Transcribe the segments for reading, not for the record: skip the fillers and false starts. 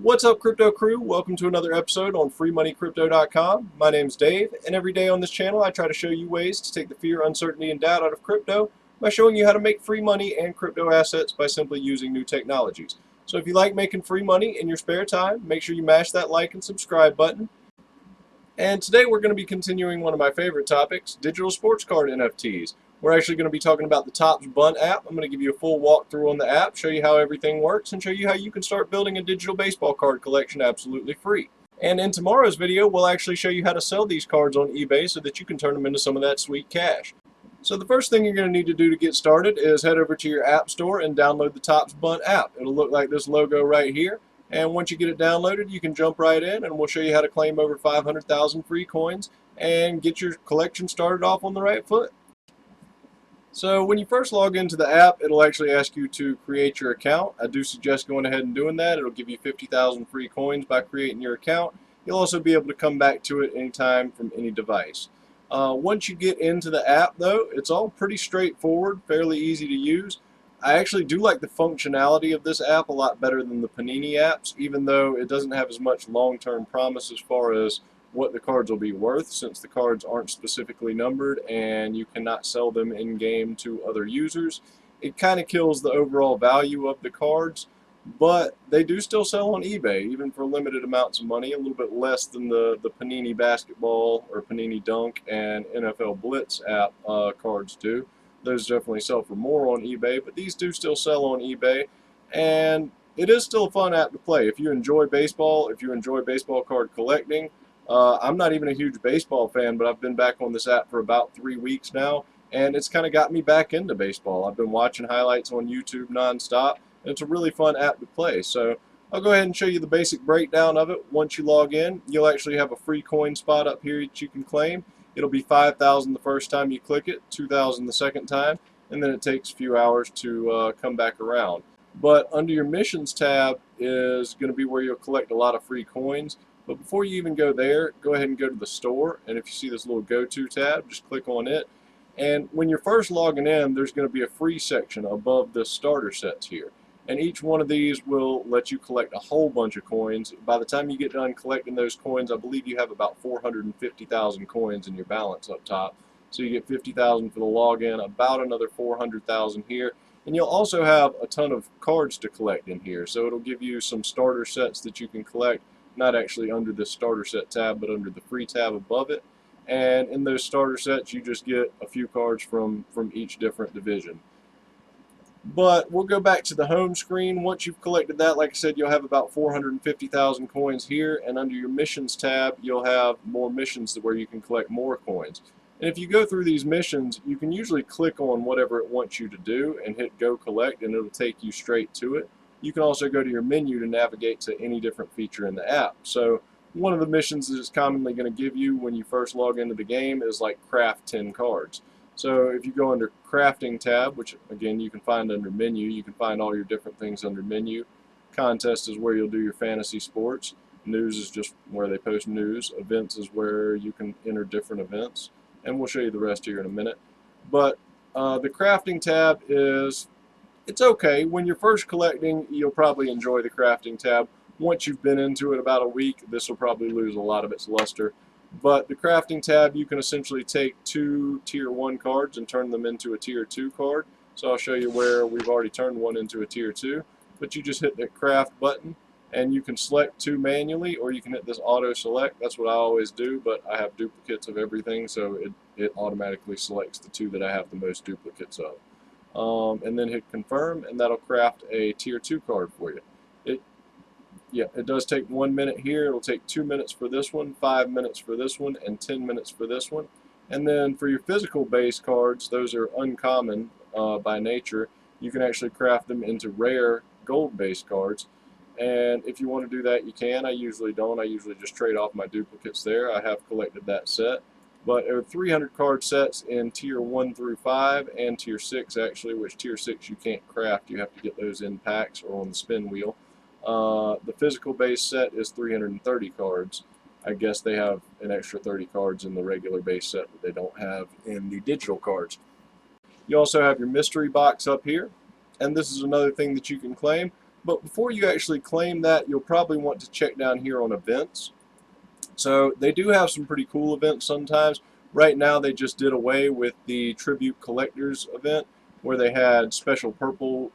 What's up, crypto crew? Welcome to another episode on freemoneycrypto.com. My name's Dave, and every day on this channel I try to show you ways to take the fear, uncertainty, and doubt out of crypto by showing you how to make free money and crypto assets by simply using new technologies. So if you like making free money in your spare time, make sure you mash that like and subscribe button. And today we're going to be continuing one of my favorite topics, digital sports card NFTs. We're actually going to be talking about the Topps Bunt app. I'm going to give you a full walkthrough on the app, show you how everything works, and show you how you can start building a digital baseball card collection absolutely free. And in tomorrow's video, we'll actually show you how to sell these cards on eBay so that you can turn them into some of that sweet cash. So the first thing you're going to need to do to get started is head over to your app store and download the Topps Bunt app. It'll look like this logo right here. And once you get it downloaded, you can jump right in and we'll show you how to claim over 500,000 free coins and get your collection started off on the right foot. So when you first log into the app, it'll actually ask you to create your account. I do suggest going ahead and doing that. It'll give you 50,000 free coins by creating your account. You'll also be able to come back to it anytime from any device. Once you get into the app, though, it's all pretty straightforward, fairly easy to use. I actually do like the functionality of this app a lot better than the Panini apps, even though it doesn't have as much long-term promise as far as what the cards will be worth, since the cards aren't specifically numbered and you cannot sell them in-game to other users. It kind of kills the overall value of the cards, but they do still sell on eBay, even for limited amounts of money, a little bit less than the Panini Basketball or Panini Dunk and NFL Blitz app cards do. Those definitely sell for more on eBay, but these do still sell on eBay, and it is still a fun app to play. If you enjoy baseball, if you enjoy baseball card collecting, I'm not even a huge baseball fan, but I've been back on this app for about 3 weeks now, and it's kind of got me back into baseball. I've been watching highlights on YouTube nonstop, and it's a really fun app to play. So I'll go ahead and show you the basic breakdown of it. Once you log in, you'll actually have a free coin spot up here that you can claim. It'll be 5,000 the first time you click it, 2,000 the second time, and then it takes a few hours to come back around. But under your missions tab is going to be where you'll collect a lot of free coins. But before you even go there, go ahead and go to the store, and if you see this little go-to tab, just click on it. And when you're first logging in, there's going to be a free section above the starter sets here. And each one of these will let you collect a whole bunch of coins. By the time you get done collecting those coins, I believe you have about 450,000 coins in your balance up top. So you get 50,000 for the login, about another 400,000 here. And you'll also have a ton of cards to collect in here. So it'll give you some starter sets that you can collect, not actually under the starter set tab, but under the free tab above it. And in those starter sets, you just get a few cards from each different division. But we'll go back to the home screen. Once you've collected that, like I said, you'll have about 450,000 coins here, and under your missions tab, you'll have more missions where you can collect more coins. And if you go through these missions, you can usually click on whatever it wants you to do and hit go collect, and it'll take you straight to it. You can also go to your menu to navigate to any different feature in the app. So one of the missions that it's commonly going to give you when you first log into the game is like craft 10 cards. So if you go under crafting tab, which again you can find under menu, you can find all your different things under menu. Contest is where you'll do your fantasy sports. News is just where they post news. Events is where you can enter different events. And we'll show you the rest here in a minute. But the crafting tab it's okay. When you're first collecting, you'll probably enjoy the crafting tab. Once you've been into it about a week, this will probably lose a lot of its luster. But the crafting tab, you can essentially take 2 tier 1 cards and turn them into a tier 2 card. So I'll show you where we've already turned one into a tier 2. But you just hit the craft button and you can select 2 manually, or you can hit this auto select. That's what I always do, but I have duplicates of everything, so it automatically selects the 2 that I have the most duplicates of. And then hit confirm, and that'll craft a tier 2 card for you. It does take 1 minute here. It'll take 2 minutes for this one, 5 minutes for this one, and 10 minutes for this one. And then for your physical base cards, those are uncommon by nature. You can actually craft them into rare gold base cards. And if you want to do that, you can. I usually don't. I usually just trade off my duplicates there. I have collected that set. But there are 300 card sets in tier 1 through 5 and tier 6 actually, which tier 6 you can't craft. You have to get those in packs or on the spin wheel. The physical base set is 330 cards. I guess they have an extra 30 cards in the regular base set that they don't have in the digital cards. You also have your mystery box up here, and this is another thing that you can claim. But before you actually claim that, you'll probably want to check down here on events. So they do have some pretty cool events sometimes. Right now they just did away with the Tribute Collectors event where they had special purple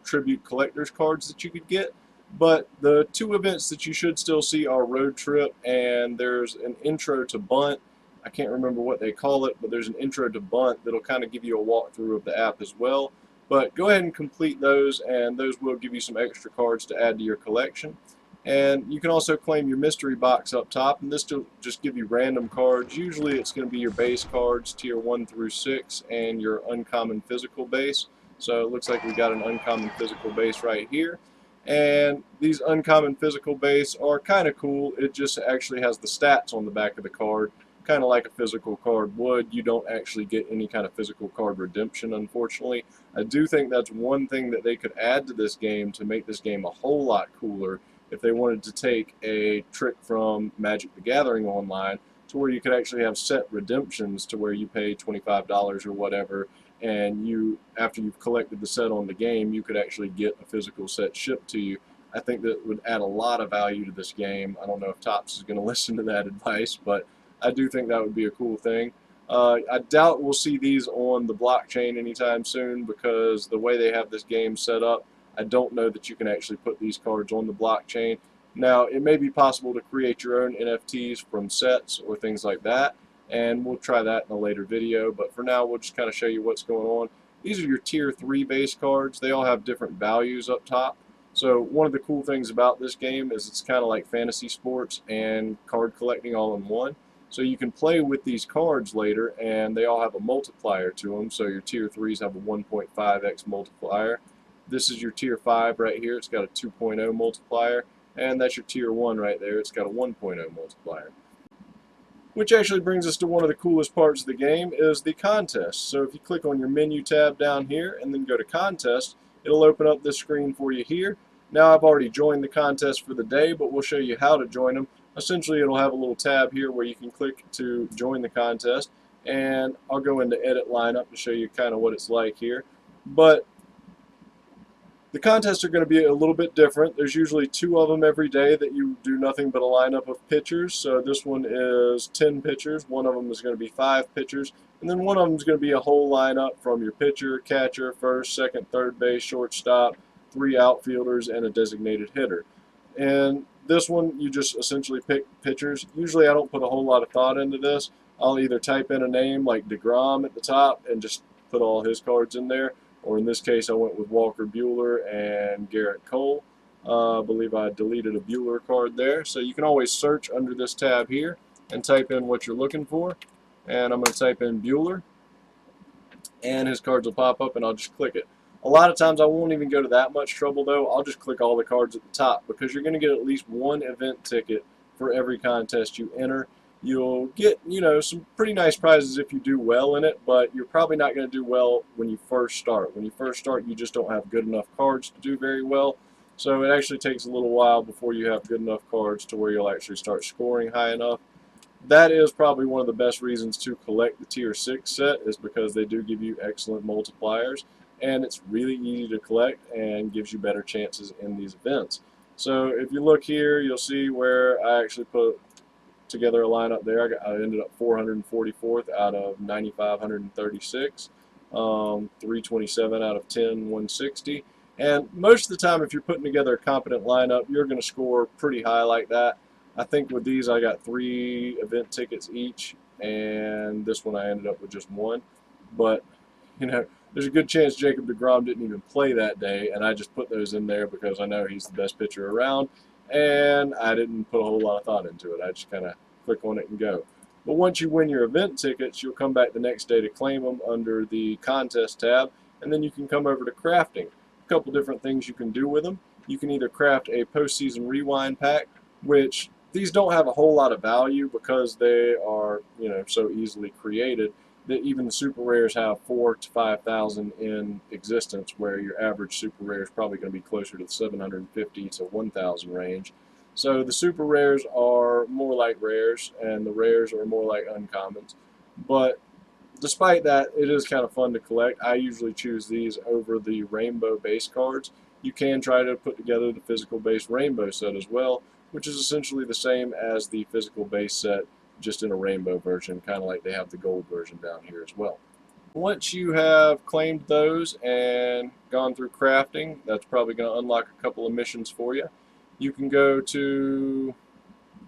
Tribute Collectors cards that you could get. But the two events that you should still see are Road Trip and there's an intro to Bunt. I can't remember what they call it, but there's an intro to Bunt that'll kind of give you a walkthrough of the app as well. But go ahead and complete those, and those will give you some extra cards to add to your collection. And you can also claim your mystery box up top, and this will just give you random cards. Usually it's going to be your base cards, tier 1 through 6, and your uncommon physical base. So it looks like we got an uncommon physical base right here. And these uncommon physical base are kind of cool. It just actually has the stats on the back of the card, kind of like a physical card would. You don't actually get any kind of physical card redemption, unfortunately. I do think that's one thing that they could add to this game to make this game a whole lot cooler if they wanted to take a trick from Magic the Gathering Online to where you could actually have set redemptions to where you pay $25 or whatever, and you, after you've collected the set on the game, you could actually get a physical set shipped to you. I think that would add a lot of value to this game. I don't know if Topps is going to listen to that advice, but I do think that would be a cool thing. I doubt we'll see these on the blockchain anytime soon because the way they have this game set up, I don't know that you can actually put these cards on the blockchain. Now, it may be possible to create your own NFTs from sets or things like that, and we'll try that in a later video, but for now we'll just kind of show you what's going on. These are your tier 3 base cards. They all have different values up top. So one of the cool things about this game is it's kind of like fantasy sports and card collecting all in one. So you can play with these cards later, and they all have a multiplier to them. So your tier 3s have a 1.5x multiplier. This is your tier 5 right here. It's got a 2.0 multiplier. And that's your tier 1 right there. It's got a 1.0 multiplier. Which actually brings us to one of the coolest parts of the game is the contest. So if you click on your menu tab down here and then go to contest, it'll open up this screen for you here. Now I've already joined the contest for the day, but we'll show you how to join them. Essentially it'll have a little tab here where you can click to join the contest, and I'll go into edit lineup to show you kind of what it's like here. But the contests are going to be a little bit different. There's usually 2 of them every day that you do nothing but a lineup of pitchers. So this one is 10 pitchers. One of them is going to be 5 pitchers. And then one of them is going to be a whole lineup from your pitcher, catcher, first, second, third base, shortstop, 3 outfielders, and a designated hitter. And this one, you just essentially pick pitchers. Usually I don't put a whole lot of thought into this. I'll either type in a name like DeGrom at the top and just put all his cards in there, or in this case I went with Walker Buehler and Garrett Cole. I believe I deleted a Buehler card there. So you can always search under this tab here and type in what you're looking for. And I'm going to type in Buehler, and his cards will pop up and I'll just click it. A lot of times I won't even go to that much trouble though. I'll just click all the cards at the top because you're going to get at least 1 event ticket for every contest you enter. You'll get, some pretty nice prizes if you do well in it, but you're probably not going to do well when you first start. When you first start, you just don't have good enough cards to do very well. So it actually takes a little while before you have good enough cards to where you'll actually start scoring high enough. That is probably one of the best reasons to collect the tier 6 set, is because they do give you excellent multipliers, and it's really easy to collect and gives you better chances in these events. So if you look here, you'll see where I actually put together a lineup there. I ended up 444th out of 9,536, 327 out of 10,160. And most of the time, if you're putting together a competent lineup, you're going to score pretty high like that. I think with these, I got 3 event tickets each, and this one I ended up with just 1. But, there's a good chance Jacob deGrom didn't even play that day, and I just put those in there because I know he's the best pitcher around, and I didn't put a whole lot of thought into it. I just kind of click on it and go. But once you win your event tickets, you'll come back the next day to claim them under the contest tab, and then you can come over to crafting. A couple different things you can do with them. You can either craft a postseason rewind pack, which these don't have a whole lot of value because they are, so easily created that even the super rares have 4,000 to 5,000 in existence, where your average super rare is probably going to be closer to the 750 to 1,000 range. So the super rares are more like rares, and the rares are more like uncommons. But despite that, it is kind of fun to collect. I usually choose these over the rainbow base cards you can try to put together the physical base rainbow set as well, which is essentially the same as the physical base set, just in a rainbow version, kind of like they have the gold version down here as well. Once you have claimed those and gone through crafting, that's probably going to unlock a couple of missions for you. You can go to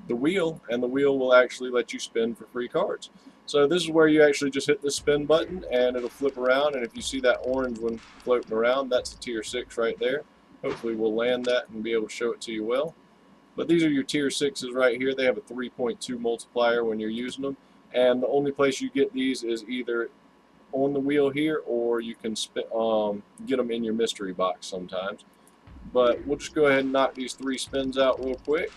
the wheel, and the wheel will actually let you spin for free cards. So this is where you actually just hit the spin button and it'll flip around, and if you see that orange one floating around, that's a tier 6 right there. Hopefully we'll land that and be able to show it to you well. But these are your tier 6s right here. They have a 3.2 multiplier when you're using them, and the only place you get these is either on the wheel here, or you can get them in your mystery box sometimes. But we'll just go ahead and knock these 3 spins out real quick,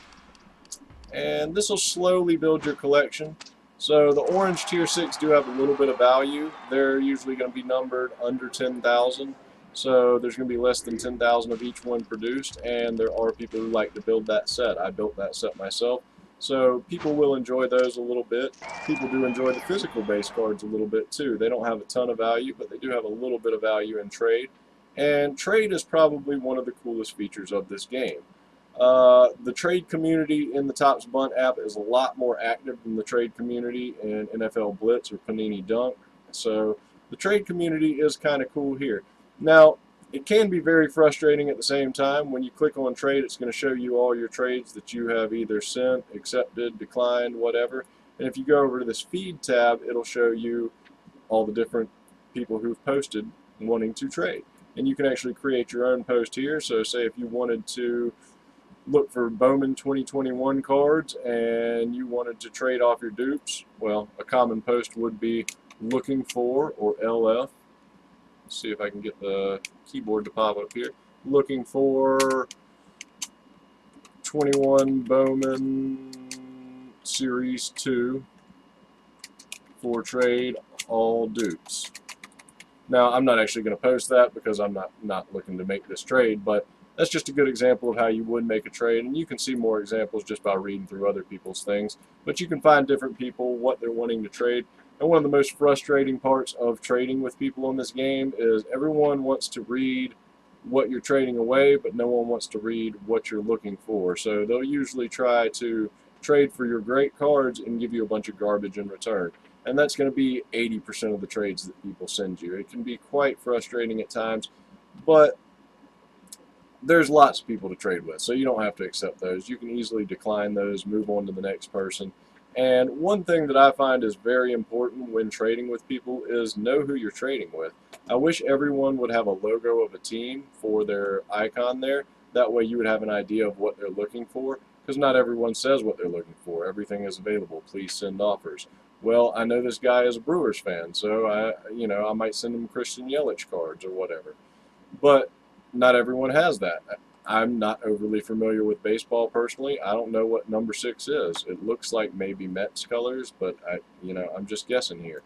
and this will slowly build your collection. So the orange tier 6 do have a little bit of value. They're usually going to be numbered under 10,000, so there's going to be less than 10,000 of each one produced, and there are people who like to build that set. I built that set myself. So people will enjoy those a little bit. People do enjoy the physical base cards a little bit too. They don't have a ton of value, but they do have a little bit of value in trade. And trade is probably one of the coolest features of this game. The trade community in the Topps Bunt app is a lot more active than the trade community in NFL Blitz or Panini Dunk. So the trade community is kind of cool here. Now, it can be very frustrating at the same time. When you click on trade, it's going to show you all your trades that you have either sent, accepted, declined, whatever. And if you go over to this feed tab, it'll show you all the different people who've posted wanting to trade. And you can actually create your own post here. So say if you wanted to look for Bowman 2021 cards and you wanted to trade off your dupes, well, a common post would be looking for, or LF. See if I can get the keyboard to pop up here. Looking for 21 Bowman Series 2 for trade all dupes. Now, I'm not actually going to post that because I'm not looking to make this trade, but that's just a good example of how you would make a trade, and you can see more examples just by reading through other people's things. But you can find different people, what they're wanting to trade. And one of the most frustrating parts of trading with people on this game is everyone wants to read what you're trading away, but no one wants to read what you're looking for. So they'll usually try to trade for your great cards and give you a bunch of garbage in return. And that's going to be 80% of the trades that people send you. It can be quite frustrating at times, but there's lots of people to trade with, so you don't have to accept those. You can easily decline those, move on to the next person. And one thing that I find is very important when trading with people is know who you're trading with. I wish everyone would have a logo of a team for their icon there. That way you would have an idea of what they're looking for, because not everyone says what they're looking for. Everything is available. Please send offers. Well, I know this guy is a Brewers fan, so I might send him Christian Yelich cards or whatever. But not everyone has that. I'm not overly familiar with baseball personally. I don't know what number 6 is. It looks like maybe Mets colors, but I'm just guessing here.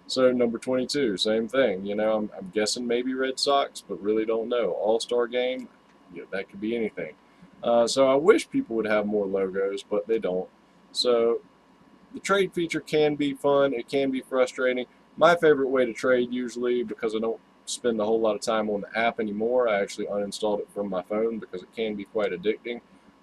So number 22, same thing. I'm guessing maybe Red Sox, but really don't know. All-Star game, that could be anything. So I wish people would have more logos, but they don't. So the trade feature can be fun. It can be frustrating. My favorite way to trade usually, because I don't spend a whole lot of time on the app anymore, I actually uninstalled it from my phone because it can be quite addicting,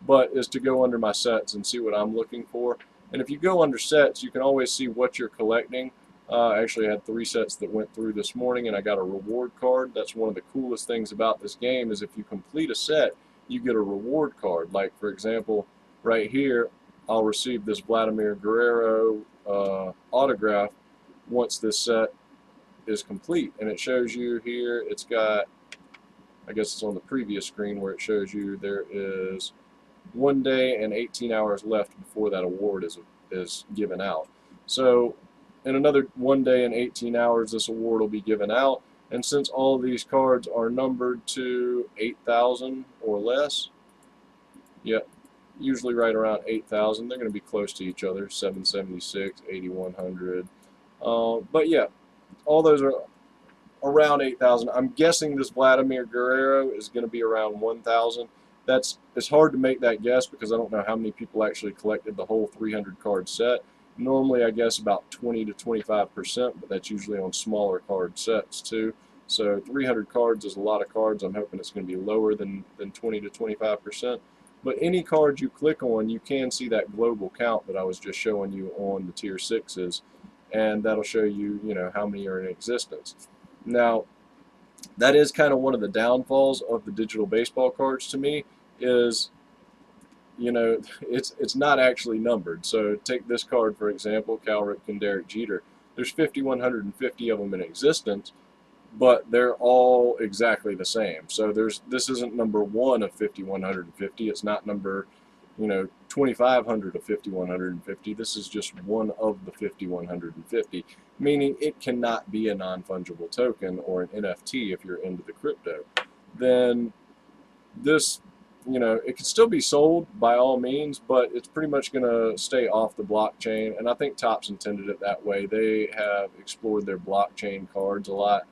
but is to go under my sets and see what I'm looking for. And if you go under sets, you can always see what you're collecting. I actually had 3 sets that went through this morning, and I got a reward card. That's one of the coolest things about this game, is if you complete a set, you get a reward card. Like, for example, right here, I'll receive this Vladimir Guerrero autograph once this set is complete, and it shows you here, it's got, I guess it's on the previous screen where it shows you there is 1 day and 18 hours left before that award is given out. So in another 1 day and 18 hours this award will be given out, and since all of these cards are numbered to 8,000 or less, usually right around 8,000, they're going to be close to each other, 776, 8,100, but yeah, all those are around 8,000. I'm guessing this Vladimir Guerrero is going to be around 1,000. It's hard to make that guess because I don't know how many people actually collected the whole 300 card set. Normally I guess about 20 to 25%, but that's usually on smaller card sets too. So 300 cards is a lot of cards. I'm hoping it's going to be lower than 20 to 25%. But any card you click on, you can see that global count that I was just showing you on the tier 6s, and that'll show you, how many are in existence. Now, that is kind of one of the downfalls of the digital baseball cards to me, is it's not actually numbered. So take this card for example, Cal Ripken, Derek Jeter. There's 5,150 of them in existence, but they're all exactly the same. So this isn't number 1 of 5,150. It's not number 2,500 of 5,150. This is just one of the 5,150, meaning it cannot be a non-fungible token or an NFT if you're into the crypto. Then this, it can still be sold by all means, but it's pretty much going to stay off the blockchain. And I think Topps intended it that way. They have explored their blockchain cards a lot.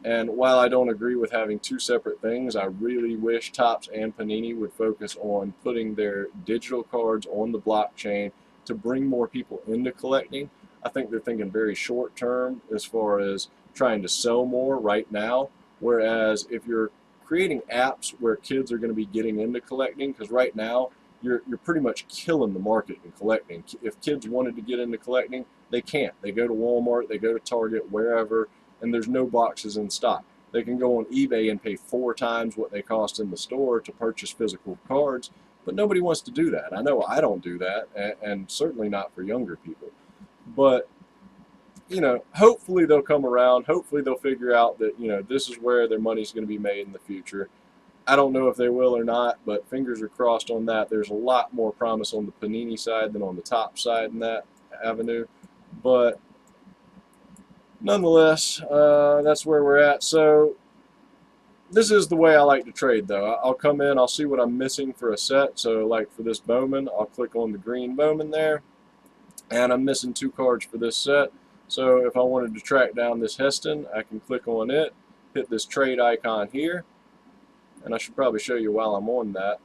And while I don't agree with having two separate things, I really wish Topps and Panini would focus on putting their digital cards on the blockchain to bring more people into collecting. I think they're thinking very short term as far as trying to sell more right now, whereas if you're creating apps where kids are going to be getting into collecting, because right now you're pretty much killing the market in collecting. If kids wanted to get into collecting, they can't. They go to Walmart, they go to Target, wherever, and there's no boxes in stock. They can go on eBay and pay 4 times what they cost in the store to purchase physical cards, but nobody wants to do that. I know I don't do that, and certainly not for younger people. But hopefully they'll come around. Hopefully they'll figure out that this is where their money's going to be made in the future. I don't know if they will or not, but fingers are crossed on that. There's a lot more promise on the Panini side than on the Topps side in that avenue, but nonetheless, that's where we're at. So this is the way I like to trade, though. I'll come in, I'll see what I'm missing for a set. So like for this Bowman, I'll click on the green Bowman there, and I'm missing 2 cards for this set. So if I wanted to track down this Heston, I can click on it, hit this trade icon here, and I should probably show you while I'm on that.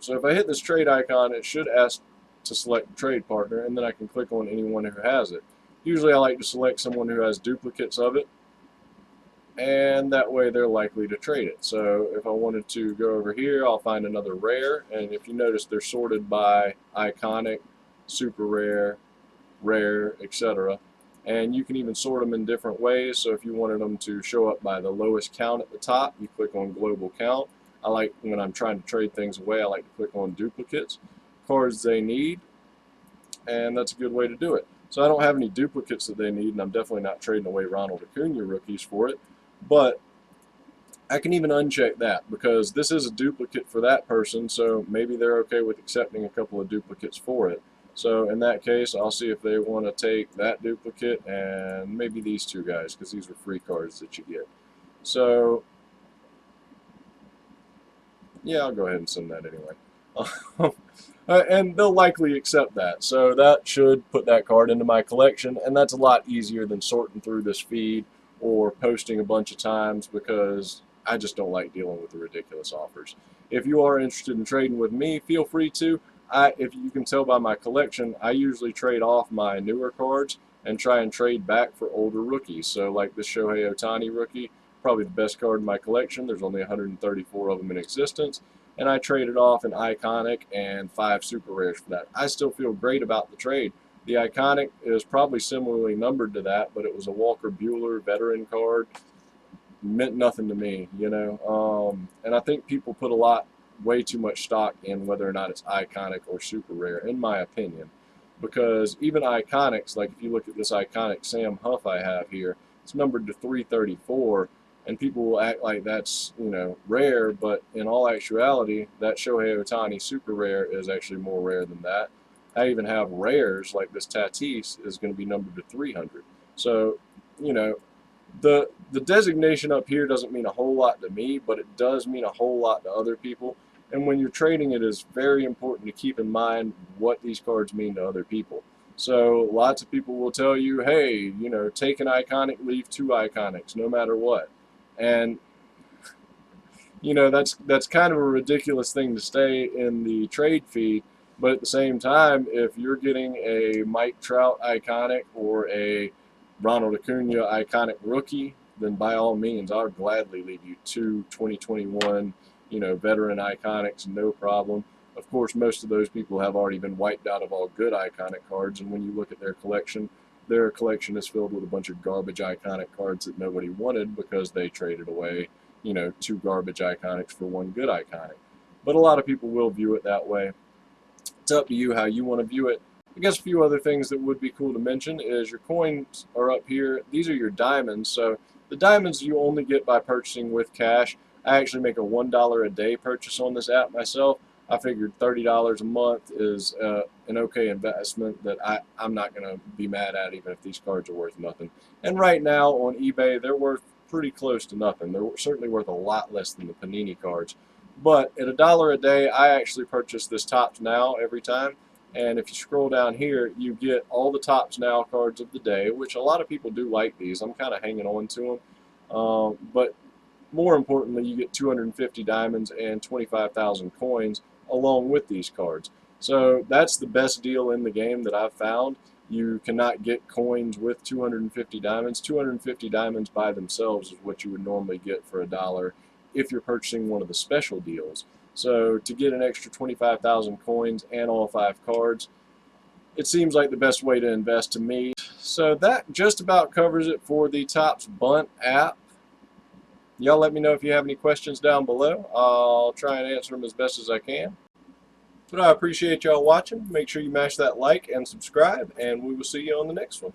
So if I hit this trade icon, it should ask to select trade partner, and then I can click on anyone who has it. Usually I like to select someone who has duplicates of it, and that way they're likely to trade it. So if I wanted to go over here, I'll find another rare, and if you notice, they're sorted by iconic, super rare, rare, etc. And you can even sort them in different ways. So if you wanted them to show up by the lowest count at the top, you click on global count. I like, when I'm trying to trade things away, I like to click on duplicates, cards they need, and that's a good way to do it. So I don't have any duplicates that they need, and I'm definitely not trading away Ronald Acuna rookies for it. But I can even uncheck that, because this is a duplicate for that person, so maybe they're okay with accepting a couple of duplicates for it. So in that case, I'll see if they want to take that duplicate and maybe these 2 guys, because these are free cards that you get. So yeah, I'll go ahead and send that anyway. And they'll likely accept that. So that should put that card into my collection, and that's a lot easier than sorting through this feed or posting a bunch of times, because I just don't like dealing with the ridiculous offers. If you are interested in trading with me, feel free to. If you can tell by my collection, I usually trade off my newer cards and try and trade back for older rookies. So like this Shohei Ohtani rookie, probably the best card in my collection. There's only 134 of them in existence, and I traded off an iconic and 5 super rares for that. I still feel great about the trade. The iconic is probably similarly numbered to that, but it was a Walker Buehler veteran card. Meant nothing to me, and I think people put way too much stock in whether or not it's iconic or super rare, in my opinion, because even iconics, like if you look at this iconic Sam Huff I have here, it's numbered to 334, and people will act like that's rare, but in all actuality, that Shohei Ohtani super rare is actually more rare than that. I even have rares like this Tatis is going to be numbered to 300. So the designation up here doesn't mean a whole lot to me, but it does mean a whole lot to other people. And when you're trading, it is very important to keep in mind what these cards mean to other people. So lots of people will tell you, hey, take an iconic, leave 2 iconics, no matter what. And that's kind of a ridiculous thing to say in the trade feed, But at the same time, if you're getting a Mike Trout iconic or a Ronald Acuna iconic rookie, then by all means, I'll gladly leave you two 2021, veteran iconics, no problem. Of course, most of those people have already been wiped out of all good iconic cards, and when you look at their collection is filled with a bunch of garbage iconic cards that nobody wanted because they traded away, two garbage iconics for one good iconic. But a lot of people will view it that way. It's up to you how you want to view it. I guess a few other things that would be cool to mention is your coins are up here. These are your diamonds. So the diamonds you only get by purchasing with cash. I actually make a $1 a day purchase on this app myself. I figured $30 a month is an okay investment that I'm not going to be mad at, even if these cards are worth nothing. And right now on eBay, they're worth pretty close to nothing. They're certainly worth a lot less than the Panini cards. But at $1 a day, I actually purchase this Topps Now every time. And if you scroll down here, you get all the Topps Now cards of the day, which a lot of people do like these. I'm kind of hanging on to them. But more importantly, you get 250 diamonds and 25,000 coins along with these cards. So that's the best deal in the game that I've found. You cannot get coins with 250 diamonds. 250 diamonds by themselves is what you would normally get for $1 if you're purchasing one of the special deals. So to get an extra 25,000 coins and all 5 cards, it seems like the best way to invest to me. So that just about covers it for the Topps Bunt app. Y'all let me know if you have any questions down below. I'll try and answer them as best as I can. But I appreciate y'all watching. Make sure you mash that like and subscribe, and we will see you on the next one.